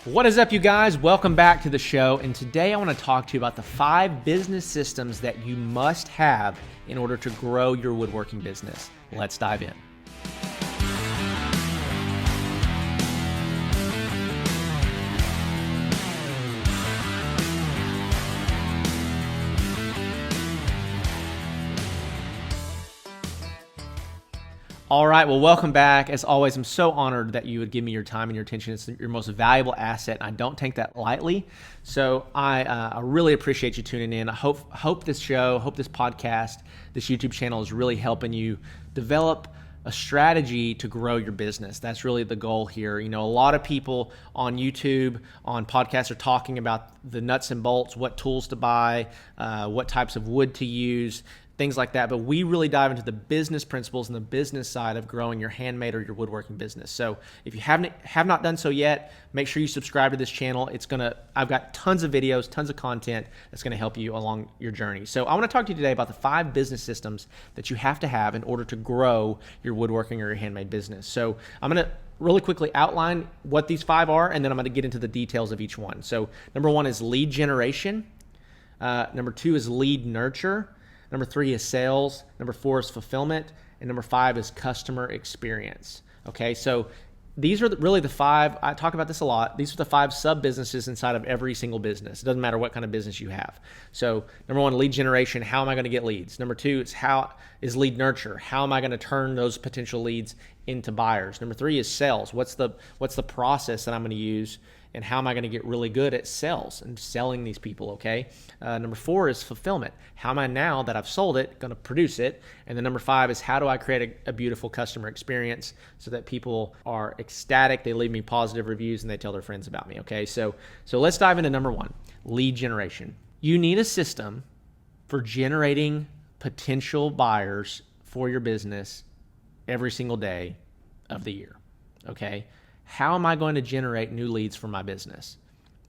What is up, you guys? Welcome back to the show. And today I want to talk to you about the 5 business systems that you must have in order to grow your woodworking business. Let's dive in. All right, well, welcome back. As always, I'm so honored that you would give me your time and your attention. It's your most valuable asset, and I don't take that lightly. So I really appreciate you tuning in. I hope this podcast, this YouTube channel is really helping you develop a strategy to grow your business. That's really the goal here. You know, a lot of people on YouTube, on podcasts are talking about the nuts and bolts, what tools to buy, what types of wood to use, things like that. But we really dive into the business principles and the business side of growing your handmade or your woodworking business. So if you have not done so yet, make sure you subscribe to this channel. I've got tons of videos, tons of content that's going to help you along your journey. So I want to talk to you today about the 5 business systems that you have to have in order to grow your woodworking or your handmade business. So I'm going to really quickly outline what these 5 are, and then I'm going to get into the details of each one. So number 1 is lead generation. Number 2 is lead nurture. Number 3 is sales. Number 4 is fulfillment. And number 5 is customer experience. Okay, so these are really the 5, I talk about this a lot, these are the 5 sub-businesses inside of every single business. It doesn't matter what kind of business you have. So number 1, lead generation. How am I going to get leads? Number 2 is lead nurture. How am I going to turn those potential leads into buyers? Number 3 is sales. What's the process that I'm going to use? And how am I going to get really good at sales and selling these people, okay? Number 4 is fulfillment. How am I, now that I've sold it, going to produce it? And then number 5 is, how do I create a beautiful customer experience so that people are ecstatic, they leave me positive reviews, and they tell their friends about me, okay? So let's dive into number 1, lead generation. You need a system for generating potential buyers for your business every single day of the year, okay? How am I going to generate new leads for my business?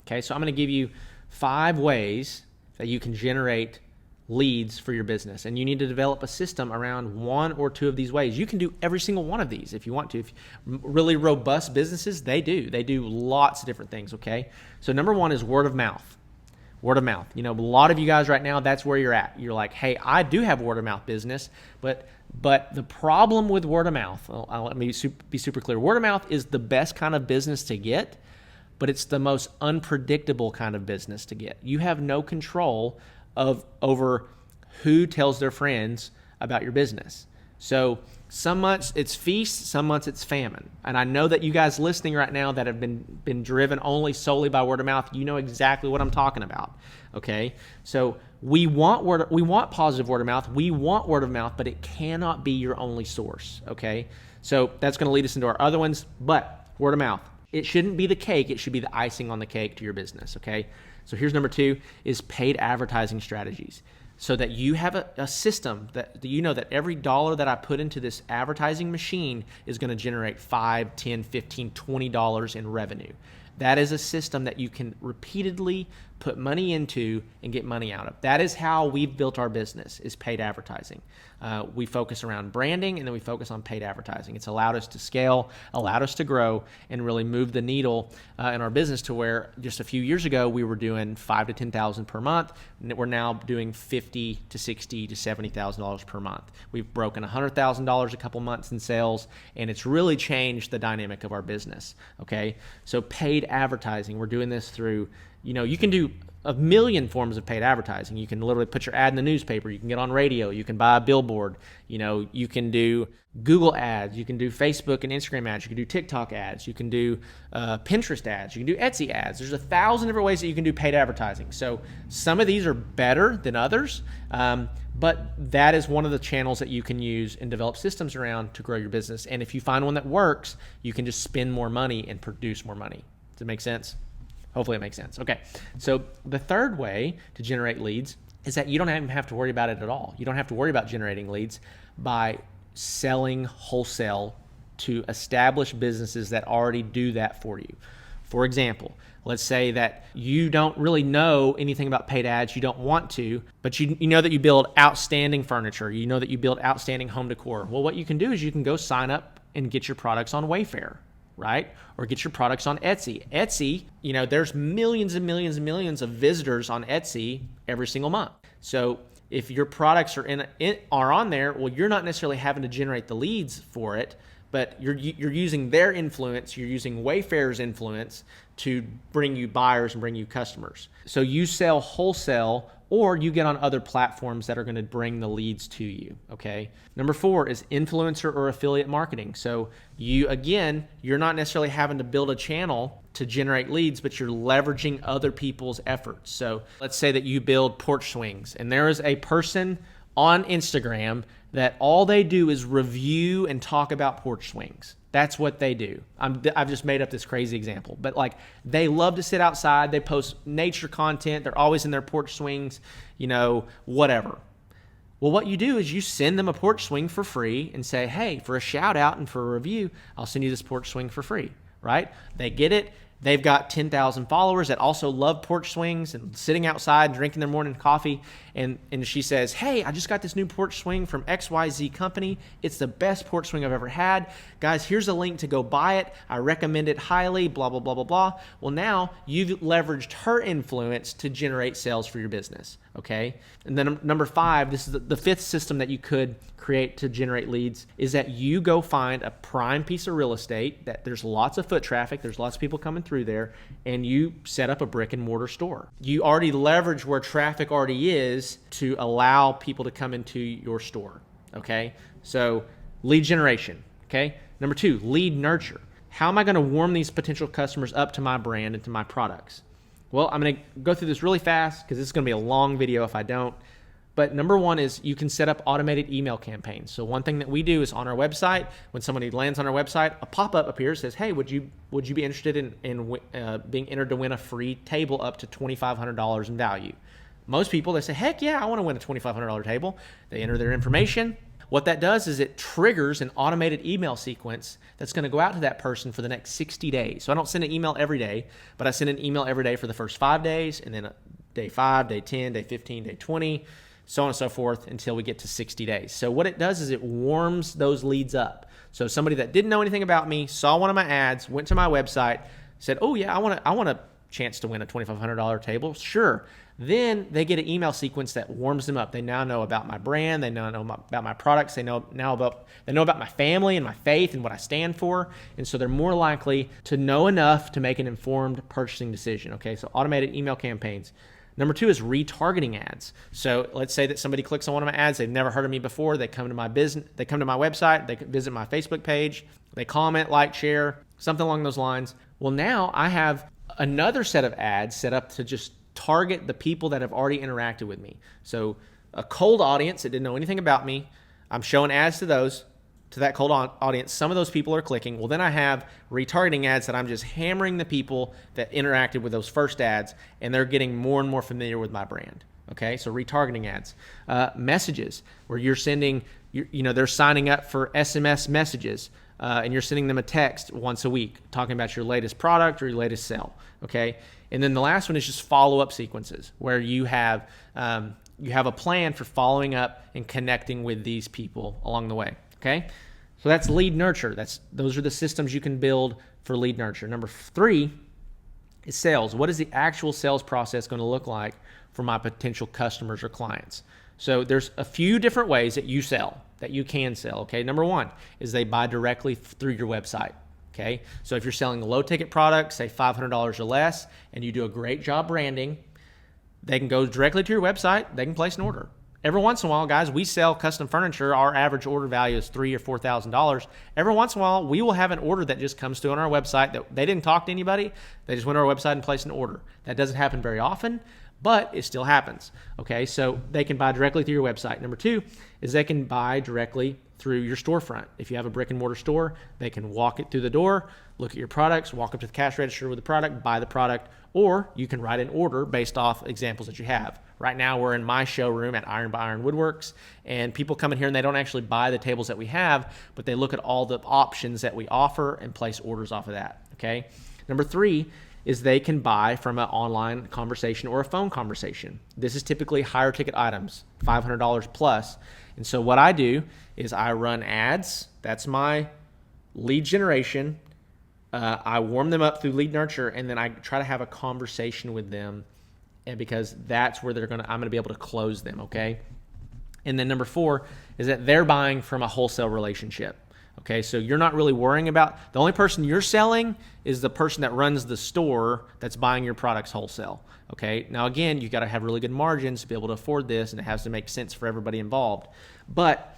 Okay, so I'm going to give you 5 ways that you can generate leads for your business. And you need to develop a system around 1 or 2 of these ways. You can do every single one of these if you want to. If really robust businesses, they do lots of different things, okay? So number 1 is word of mouth. Word of mouth. You know, a lot of you guys right now, that's where you're at. You're like, hey, I do have word of mouth business, but the problem with word of mouth, let me be super clear. Word of mouth is the best kind of business to get, but it's the most unpredictable kind of business to get. You have no control over who tells their friends about your business. So some months it's feast, some months it's famine. And I know that you guys listening right now that have been driven solely by word of mouth, you know exactly what I'm talking about. Okay? So we want positive word of mouth. We want word of mouth, but it cannot be your only source. Okay? So that's going to lead us into our other ones, but word of mouth. It shouldn't be the cake, it should be the icing on the cake to your business. Okay? So here's number 2 is paid advertising strategies. So that you have a system that you know that every dollar that I put into this advertising machine is going to generate $5, $10, $15, $20 in revenue. That is a system that you can repeatedly put money into and get money out of. That is how we've built our business, is paid advertising. We focus around branding, and then we focus on paid advertising. It's allowed us to scale, allowed us to grow, and really move the needle in our business to where just a few years ago we were doing $5,000 to $10,000 per month. We're now doing $50,000 to $60,000 to $70,000 per month. We've broken $100,000 a couple months in sales, and it's really changed the dynamic of our business. Okay, so paid advertising, we're doing this through, you can do a million forms of paid advertising. You can literally put your ad in the newspaper. You can get on radio. You can buy a billboard. You can do Google ads. You can do Facebook and Instagram ads. You can do TikTok ads. You can do Pinterest ads. You can do Etsy ads. There's 1,000 different ways that you can do paid advertising. So some of these are better than others, but that is one of the channels that you can use and develop systems around to grow your business. And if you find one that works, you can just spend more money and produce more money. Does it make sense? Hopefully it makes sense. Okay, so the third way to generate leads is that you don't even have to worry about it at all. You don't have to worry about generating leads by selling wholesale to established businesses that already do that for you. For example, let's say that you don't really know anything about paid ads, you don't want to, but you know that you build outstanding furniture, you know that you build outstanding home decor. Well, what you can do is you can go sign up and get your products on Wayfair, right? Or get your products on Etsy. Etsy, there's millions and millions and millions of visitors on Etsy every single month. So if your products are on there, well, you're not necessarily having to generate the leads for it, but you're using their influence, you're using Wayfair's influence to bring you buyers and bring you customers. So you sell wholesale, or you get on other platforms that are going to bring the leads to you, okay? Number 4 is influencer or affiliate marketing. So you're not necessarily having to build a channel to generate leads, but you're leveraging other people's efforts. So let's say that you build porch swings, and there is a person on Instagram that all they do is review and talk about porch swings. That's what they do. I've just made up this crazy example, but they love to sit outside. They post nature content. They're always in their porch swings, whatever. Well, what you do is you send them a porch swing for free and say, hey, for a shout out and for a review, I'll send you this porch swing for free, right? They get it. They've got 10,000 followers that also love porch swings and sitting outside, drinking their morning coffee. And she says, hey, I just got this new porch swing from XYZ company. It's the best porch swing I've ever had. Guys, here's a link to go buy it. I recommend it highly, blah, blah, blah, blah, blah. Well, now you've leveraged her influence to generate sales for your business, okay? And then number 5, this is the 5th system that you could create to generate leads, is that you go find a prime piece of real estate that there's lots of foot traffic, there's lots of people coming through there, and you set up a brick and mortar store. You already leverage where traffic already is to allow people to come into your store, okay? So lead generation, okay? Number 2, lead nurture. How am I going to warm these potential customers up to my brand and to my products? Well, I'm going to go through this really fast because this is going to be a long video if I don't. But number 1 is you can set up automated email campaigns. So one thing that we do is on our website, when somebody lands on our website, a pop-up appears, says, hey, would you be interested in being entered to win a free table up to $2,500 in value? Most people, they say, heck yeah, I want to win a $2,500 table. They enter their information. What that does is it triggers an automated email sequence that's going to go out to that person for the next 60 days. So I don't send an email every day, but I send an email every day for the first 5 days, and then day 5, day 10, day 15, day 20, so on and so forth until we get to 60 days. So what it does is it warms those leads up. So somebody that didn't know anything about me, saw one of my ads, went to my website, said, oh yeah, I want a chance to win a $2,500 table. Sure. Then they get an email sequence that warms them up. They now know about my brand. They now know about my products. They know about my family and my faith and what I stand for. And so they're more likely to know enough to make an informed purchasing decision. Okay, so automated email campaigns. Number 2 is retargeting ads. So let's say that somebody clicks on one of my ads. They've never heard of me before. They come to my business. They come to my website. They visit my Facebook page. They comment, like, share, something along those lines. Well, now I have another set of ads set up to just target the people that have already interacted with me. So a cold audience that didn't know anything about me, I'm showing ads to that cold audience. Some of those people are clicking. Well, then I have retargeting ads that I'm just hammering the people that interacted with those first ads, and they're getting more and more familiar with my brand. Okay, so retargeting ads. Messages, where you're sending, they're signing up for SMS messages, and you're sending them a text once a week talking about your latest product or your latest sale. Okay, and then the last one is just follow-up sequences, where you have a plan for following up and connecting with these people along the way. Okay, so that's lead nurture. Those are the systems you can build for lead nurture. Number 3 is sales. What is the actual sales process going to look like for my potential customers or clients? So there's a few different ways that you can sell. Okay, number 1 is they buy directly through your website. Okay, so if you're selling a low ticket product, say $500 or less, and you do a great job branding, they can go directly to your website. They can place an order. Every once in a while, guys, we sell custom furniture. Our average order value is $3,000 or $4,000. Every once in a while, we will have an order that just comes through on our website that they didn't talk to anybody. They just went to our website and placed an order. That doesn't happen very often, but it still happens. Okay, so they can buy directly through your website. Number 2 is they can buy directly through your storefront. If you have a brick and mortar store, they can walk it through the door, look at your products, walk up to the cash register with the product, buy the product, or you can write an order based off examples that you have. Right now, we're in my showroom at Iron by Iron Woodworks, and people come in here and they don't actually buy the tables that we have, but they look at all the options that we offer and place orders off of that, okay? Number 3 is they can buy from an online conversation or a phone conversation. This is typically higher ticket items, $500 plus. And so what I do is I run ads. That's my lead generation. I warm them up through lead nurture, and then I try to have a conversation with them, and because that's where I'm going to be able to close them, okay? And then number 4 is that they're buying from a wholesale relationship. Okay, so you're not really worrying about, the only person you're selling is the person that runs the store that's buying your products wholesale. Okay, now again, you got to have really good margins to be able to afford this, and it has to make sense for everybody involved. But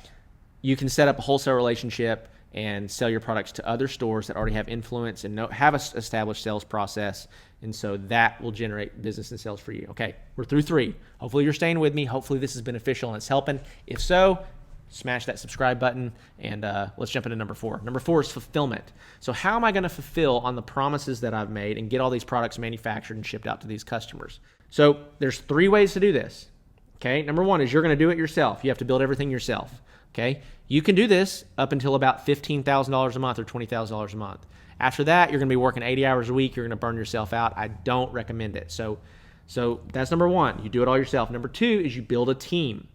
you can set up a wholesale relationship and sell your products to other stores that already have influence and have an established sales process. And so that will generate business and sales for you. Okay, we're through 3. Hopefully you're staying with me. Hopefully this is beneficial and it's helping. If so, smash that subscribe button, and let's jump into number 4. Number 4 is fulfillment. So how am I going to fulfill on the promises that I've made and get all these products manufactured and shipped out to these customers? So there's 3 ways to do this. Okay, number 1 is you're going to do it yourself. You have to build everything yourself. Okay, you can do this up until about $15,000 a month or $20,000 a month. After that, you're going to be working 80 hours a week. You're going to burn yourself out. I don't recommend it. So that's number 1. You do it all yourself. Number 2 is you build a team.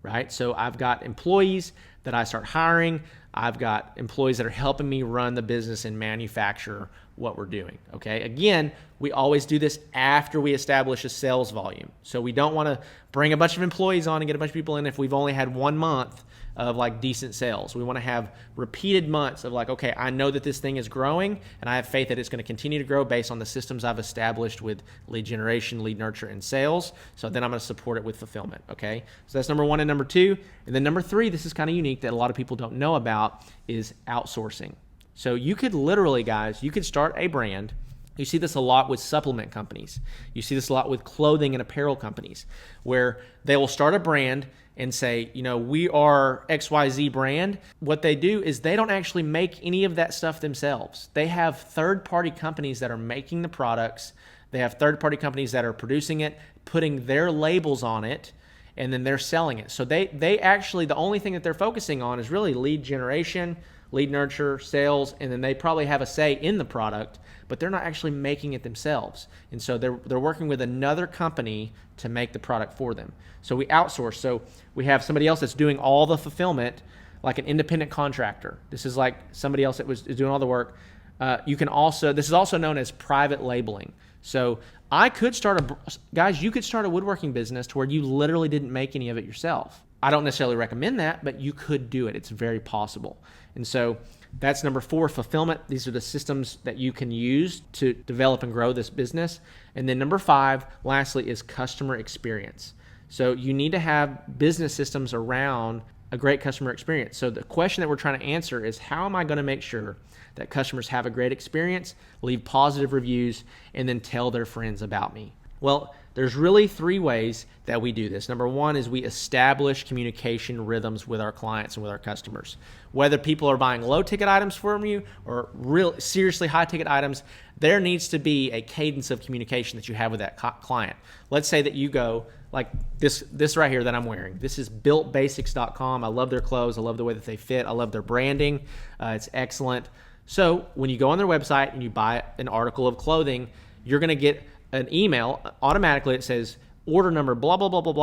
Right? So I've got employees that I start hiring. I've got employees that are helping me run the business and manufacture what we're doing. Okay. Again, we always do this after we establish a sales volume. So we don't want to bring a bunch of employees on and get a bunch of people in if we've only had 1 month of like decent sales. We want to have repeated months of like, okay, I know that this thing is growing and I have faith that it's going to continue to grow based on the systems I've established with lead generation, lead nurture, and sales. So then I'm going to support it with fulfillment. Okay. So that's number 1 and number 2. And then number 3, this is kind of unique that a lot of people don't know about, is outsourcing. So you could literally, guys, you could start a brand. You see this a lot with supplement companies. You see this a lot with clothing and apparel companies, where they will start a brand and say, we are XYZ brand. What they do is they don't actually make any of that stuff themselves. They have third-party companies that are making the products. They have third-party companies that are producing it, putting their labels on it, and then they're selling it. So they actually, the only thing that they're focusing on is really lead generation, lead nurture, sales, and then they probably have a say in the product, but they're not actually making it themselves. And so they're working with another company to make the product for them. So we outsource. So we have somebody else that's doing all the fulfillment, like an independent contractor. This is like somebody else that is doing all the work. This is also known as private labeling. So you could start a woodworking business to where you literally didn't make any of it yourself. I don't necessarily recommend that, but you could do it. It's very possible. And so that's number 4, fulfillment. These are the systems that you can use to develop and grow this business. And then number 5, lastly, is customer experience. So you need to have business systems around a great customer experience. So the question that we're trying to answer is, how am I going to make sure that customers have a great experience, leave positive reviews, and then tell their friends about me? Well, there's really 3 ways that we do this. Number 1 is we establish communication rhythms with our clients and with our customers. Whether people are buying low ticket items from you or real seriously high ticket items, there needs to be a cadence of communication that you have with that client. Let's say that you go like this right here that I'm wearing. This is builtbasics.com. I love their clothes. I love the way that they fit. I love their branding. It's excellent. So when you go on their website and you buy an article of clothing, you're going to get an email automatically that says order number blah blah blah blah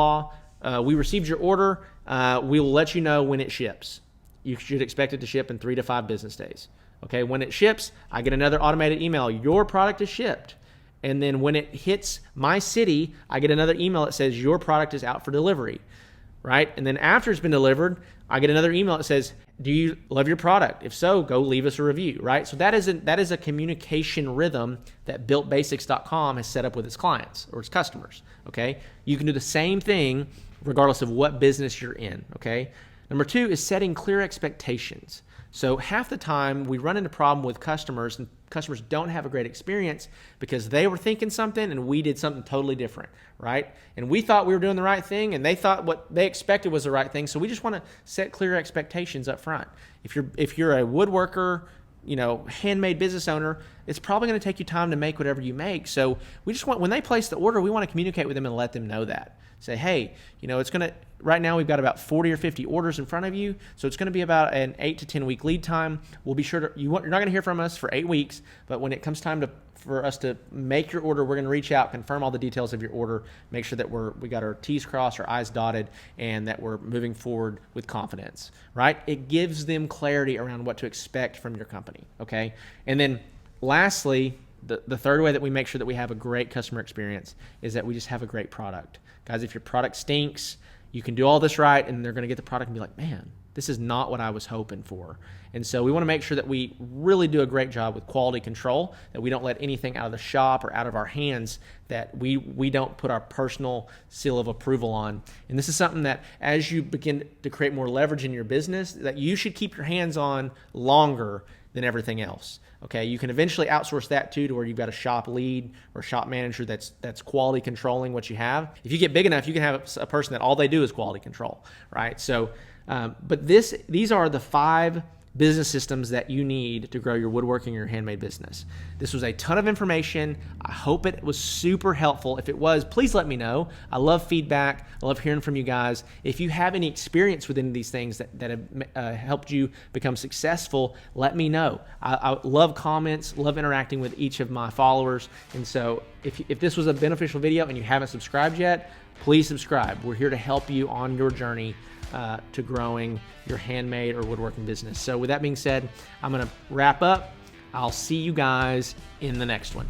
blah. We received your order. We will let you know when it ships. You should expect it to ship in 3 to 5 business days. Okay, when it ships, I get another automated email. Your product is shipped. And then when it hits my city, I get another email that says your product is out for delivery. Right? And then after it's been delivered, I get another email that says, do you love your product? If so, go leave us a review, right? So that is a communication rhythm that builtbasics.com has set up with its clients or its customers, okay? You can do the same thing regardless of what business you're in, okay? Number 2 is setting clear expectations. So half the time we run into problem with customers, and customers don't have a great experience because they were thinking something and we did something totally different, right? And we thought we were doing the right thing and they thought what they expected was the right thing. So we just want to set clear expectations up front. If you're a woodworker, handmade business owner, it's probably going to take you time to make whatever you make. So we just when they place the order, we want to communicate with them and let them know that. Say, hey, right now we've got about 40 or 50 orders in front of you. So it's going to be about an 8 to 10 week lead time. We'll be sure you're not going to hear from us for 8 weeks, but when it comes time for us to make your order, we're going to reach out, confirm all the details of your order, make sure that we got our T's crossed, our I's dotted, and that we're moving forward with confidence, right? It gives them clarity around what to expect from your company, okay? And then lastly, the third way that we make sure that we have a great customer experience is that we just have a great product. Guys, if your product stinks, you can do all this right, and they're going to get the product and be like, man, this is not what I was hoping for. And so we want to make sure that we really do a great job with quality control, that we don't let anything out of the shop or out of our hands that we don't put our personal seal of approval on. And this is something that as you begin to create more leverage in your business, that you should keep your hands on longer than everything else. Okay, you can eventually outsource that too, to where you've got a shop lead or shop manager that's quality controlling what you have. If you get big enough, you can have a person that all they do is quality control, right? So, but these are the 5 business systems that you need to grow your woodworking or your handmade business. This was a ton of information. I hope it was super helpful. If it was, please let me know. I love feedback. I love hearing from you guys. If you have any experience with any of these things that have helped you become successful, let me know. I love comments, love interacting with each of my followers. And so if this was a beneficial video and you haven't subscribed yet, please subscribe. We're here to help you on your journey to growing your handmade or woodworking business. So with that being said, I'm going to wrap up. I'll see you guys in the next one.